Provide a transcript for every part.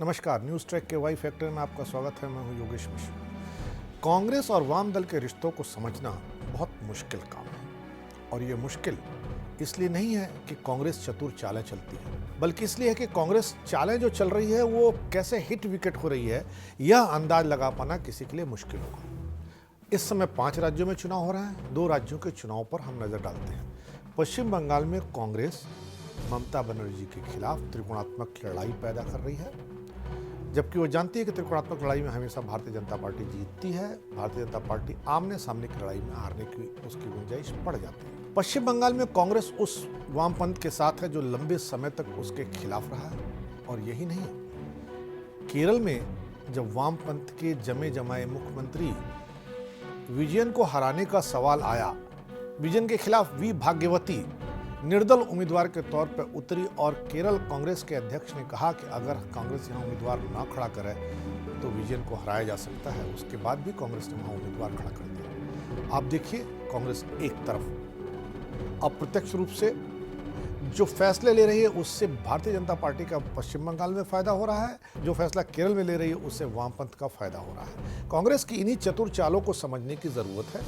नमस्कार, news track के Y factor में आपका स्वागत है। मैं हूं योगेश मिश्र। कांग्रेस और वाम दल के रिश्तों को समझना बहुत मुश्किल काम है और ये मुश्किल इसलिए नहीं है कि कांग्रेस चतुर चालें चलती है, बल्कि इसलिए है कि कांग्रेस चालें जो चल रही है वो कैसे हिट विकेट हो रही है, यह अंदाज लगा पाना किसी के लिए मुश्किल होगा। इस समय 5 राज्यों में चुनाव हो रहा है। 2 राज्यों के चुनाव पर हम नजर डालते हैं। पश्चिम बंगाल में कांग्रेस ममता बनर्जी के खिलाफ त्रिकोणात्मक लड़ाई पैदा कर रही है, जबकि वो जानती है कि त्रिकोणात्मक लड़ाई में हमेशा भारतीय जनता पार्टी जीतती है। भारतीय जनता पार्टी आमने सामने की लड़ाई में हारने की उसकी गुंजाइश बढ़ जाती है। पश्चिम बंगाल में कांग्रेस उस वामपंथ के साथ है जो लंबे समय तक उसके खिलाफ रहा है। और यही नहीं, केरल में जब वामपंथ के जमे जमाए मुख्यमंत्री विजयन को हराने का सवाल आया, विजयन के खिलाफ वी भाग्यवती निर्दल उम्मीदवार के तौर पर उतरी और केरल कांग्रेस के अध्यक्ष ने कहा कि अगर कांग्रेस यहाँ उम्मीदवार ना खड़ा करे तो विजयन को हराया जा सकता है। उसके बाद भी कांग्रेस ने वहाँ उम्मीदवार खड़ा कर दिया। आप देखिए, कांग्रेस एक तरफ अप्रत्यक्ष रूप से जो फैसले ले रही है उससे भारतीय जनता पार्टी का पश्चिम बंगाल में फायदा हो रहा है, जो फैसला केरल में ले रही है उससे वामपंथ का फायदा हो रहा है। कांग्रेस की इन्हीं चतुर चालों को समझने की जरूरत है।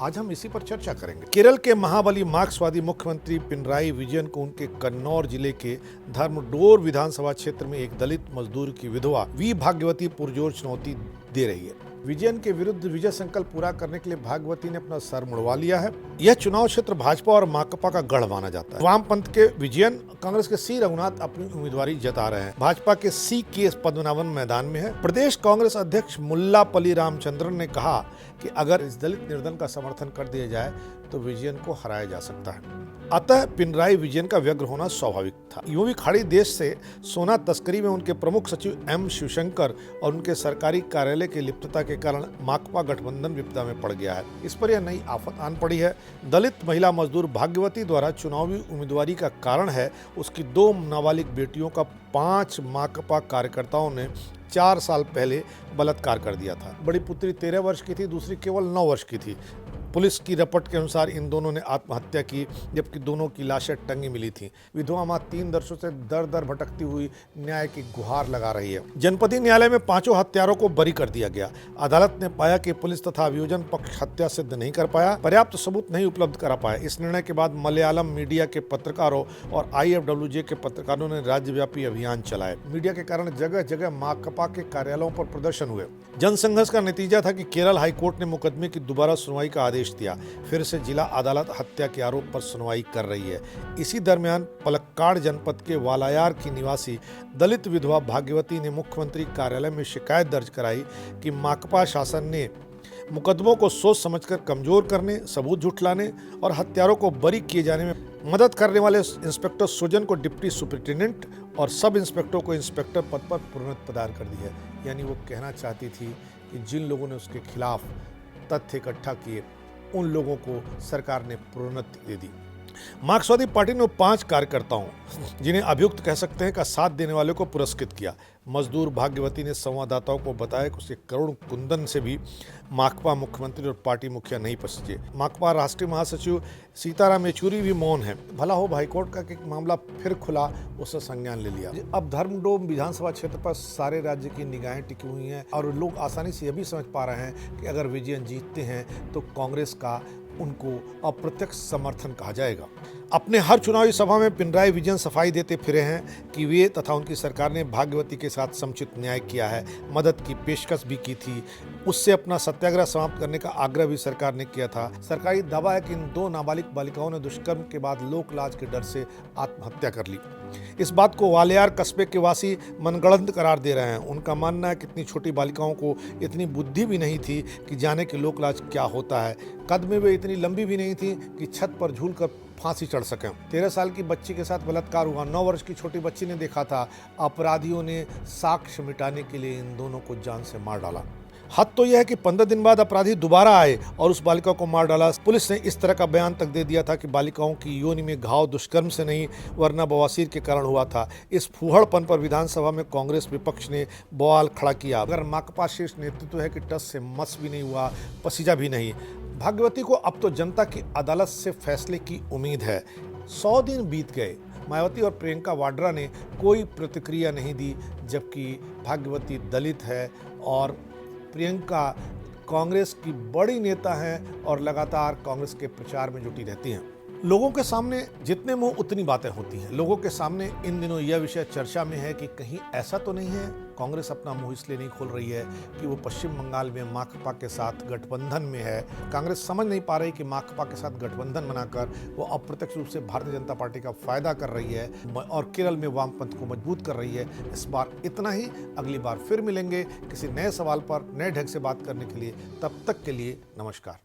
आज हम इसी पर चर्चा करेंगे। केरल के महाबली मार्क्सवादी मुख्यमंत्री पिनराई विजयन को उनके कन्नौर जिले के धर्मडोर विधानसभा क्षेत्र में एक दलित मजदूर की विधवा वी भाग्यवती पुरजोर चुनौती दे रही है। विजयन के विरुद्ध विजय संकल्प पूरा करने के लिए भागवती ने अपना सर मुड़वा लिया है। यह चुनाव क्षेत्र भाजपा और माकपा का गढ़ माना जाता है। वामपंथ के विजयन कांग्रेस के सी रघुनाथ अपनी उम्मीदवारी जता रहे हैं। भाजपा के सी के पद्मनाभन मैदान में है। प्रदेश कांग्रेस अध्यक्ष मुल्लापल्ली रामचंद्रन ने कहा कि अगर इस दलित निर्धन का समर्थन कर दिया जाए तो विजयन को हराया जा सकता है। अतः पिनराई विजयन का व्यग्र होना स्वाभाविक था। यूं भी खाड़ी देश से सोना तस्करी में उनके प्रमुख सचिव एम शिवशंकर और उनके सरकारी कार्यालय की लिप्तता के कारण माकपा गठबंधन विपदा में पड़ गया है। इस पर यह नई आफत आन पड़ी है। दलित महिला मजदूर भाग्यवती द्वारा चुनावी उम्मीदवारी का कारण है उसकी 2 नाबालिग बेटियों का 5 माकपा कार्यकर्ताओं ने 4 साल पहले बलात्कार कर दिया था। बड़ी पुत्री 13 वर्ष की थी, दूसरी केवल 9 वर्ष की थी। पुलिस की रिपोर्ट के अनुसार इन दोनों ने आत्महत्या की, जबकि दोनों की लाशें टंगी मिली थीं। विधवा मां 3 वर्षों से दर दर भटकती हुई न्याय की गुहार लगा रही है। जनपदीय न्यायालय में 5 हत्यारों को बरी कर दिया गया। अदालत ने पाया कि पुलिस तथा अभियोजन पक्ष हत्या सिद्ध नहीं कर पाया, पर्याप्त सबूत नहीं उपलब्ध करा पाया। इस निर्णय के बाद मलयालम मीडिया के पत्रकारों और IFWJ के पत्रकारों ने राज्यव्यापी अभियान चलाए। मीडिया के कारण जगह जगह माकपा के कार्यालयों पर प्रदर्शन हुए। जनसंघर्ष का नतीजा था कि केरल हाईकोर्ट ने मुकदमे की दोबारा सुनवाई का आदेश दिया। फिर से जिला अदालत हत्या के आरोप पर सुनवाई कर रही है। इसी दरमियान पलक्काड़ जनपद के वालायार की निवासी दलित विधवा भाग्यवती ने मुख्यमंत्री कार्यालय में शिकायत दर्ज कराई कि माकपा शासन ने मुकदमों को सोच समझकर कमजोर करने, सबूत झुठलाने और हत्यारों को बरी किए जाने में मदद करने वाले इंस्पेक्टर सुजन को डिप्टी सुपरिटेंडेंट और सब इंस्पेक्टर को इंस्पेक्टर पद पर प्रोन्नत पदार कर दी है। यानी वो कहना चाहती थी कि जिन लोगों ने उसके खिलाफ तथ्य इकट्ठा किए उन लोगों को सरकार ने प्रोन्नति दे दी। मार्क्सवादी पार्टी ने 5 कार्यकर्ताओं, जिन्हें अभियुक्त कह सकते हैं, का साथ देने वाले को पुरस्कृत किया। मजदूर भाग्यवती ने संवाददाताओं को बताया कि उसके करुण कुंदन से भी माकपा मुख्यमंत्री और पार्टी मुखिया नहीं पहुंचे। माकपा राष्ट्रीय महासचिव सीताराम येचुरी भी मौन है। भला हो हाईकोर्ट का कि मामला फिर खुला, उससे संज्ञान ले लिया। अब धर्मडोम विधानसभा क्षेत्र पर सारे राज्य की निगाहें टिकी हुई हैं और लोग आसानी से यह भी समझ पा रहे हैं कि अगर विजयन जीतते हैं तो कांग्रेस का उनको अप्रत्यक्ष समर्थन कहा जाएगा। अपने हर चुनावी सभा में पिनराई विजयन सफाई देते फिरे हैं कि वे तथा उनकी सरकार ने भाग्यवती के साथ समुचित न्याय किया है, मदद की पेशकश भी की थी, उससे अपना सत्याग्रह समाप्त करने का आग्रह भी सरकार ने किया था। सरकारी दावा है कि इन 2 नाबालिग बालिकाओं ने दुष्कर्म के बाद लोक लाज के डर से आत्महत्या कर ली। इस बात को वालियार कस्बे के वासी मनगढ़ंत करार दे रहे हैं। उनका मानना है कि इतनी छोटी बालिकाओं को इतनी बुद्धि भी नहीं थी कि जाने कि लोक लाज क्या होता है। कद में वे इतनी लंबी भी नहीं थी कि छत पर झूलकर फांसी चढ़ सकें। 13 साल की बच्ची के साथ बलात्कार हुआ। 9 वर्ष की छोटी बच्ची ने देखा था। अपराधियों ने साक्ष्य मिटाने के लिए इन दोनों को जान से मार डाला। हद तो यह है कि 15 दिन बाद अपराधी दोबारा आए और उस बालिका को मार डाला। पुलिस ने इस तरह का बयान तक दे दिया था कि बालिकाओं की योनि में घाव दुष्कर्म से नहीं वरना बवासीर के कारण हुआ था। इस फूहड़पन पर विधानसभा में कांग्रेस विपक्ष ने बवाल खड़ा किया। अगर माकपा शीर्ष नेतृत्व है कि टस से मस भी नहीं हुआ, पसीजा भी नहीं। भाग्यवती को अब तो जनता की अदालत से फैसले की उम्मीद है। 100 दिन बीत गए, मायावती और प्रियंका वाड्रा ने कोई प्रतिक्रिया नहीं दी, जबकि भाग्यवती दलित है और प्रियंका कांग्रेस की बड़ी नेता हैं और लगातार कांग्रेस के प्रचार में जुटी रहती हैं। लोगों के सामने जितने मुंह उतनी बातें होती हैं। लोगों के सामने इन दिनों यह विषय चर्चा में है कि कहीं ऐसा तो नहीं है कांग्रेस अपना मुंह इसलिए नहीं खोल रही है कि वो पश्चिम बंगाल में माकपा के साथ गठबंधन में है। कांग्रेस समझ नहीं पा रही कि माकपा के साथ गठबंधन बनाकर वो अप्रत्यक्ष रूप से भारतीय जनता पार्टी का फायदा कर रही है और केरल में वामपंथ को मजबूत कर रही है। इस बार इतना ही, अगली बार फिर मिलेंगे किसी नए सवाल पर नए ढंग से बात करने के लिए। तब तक के लिए नमस्कार।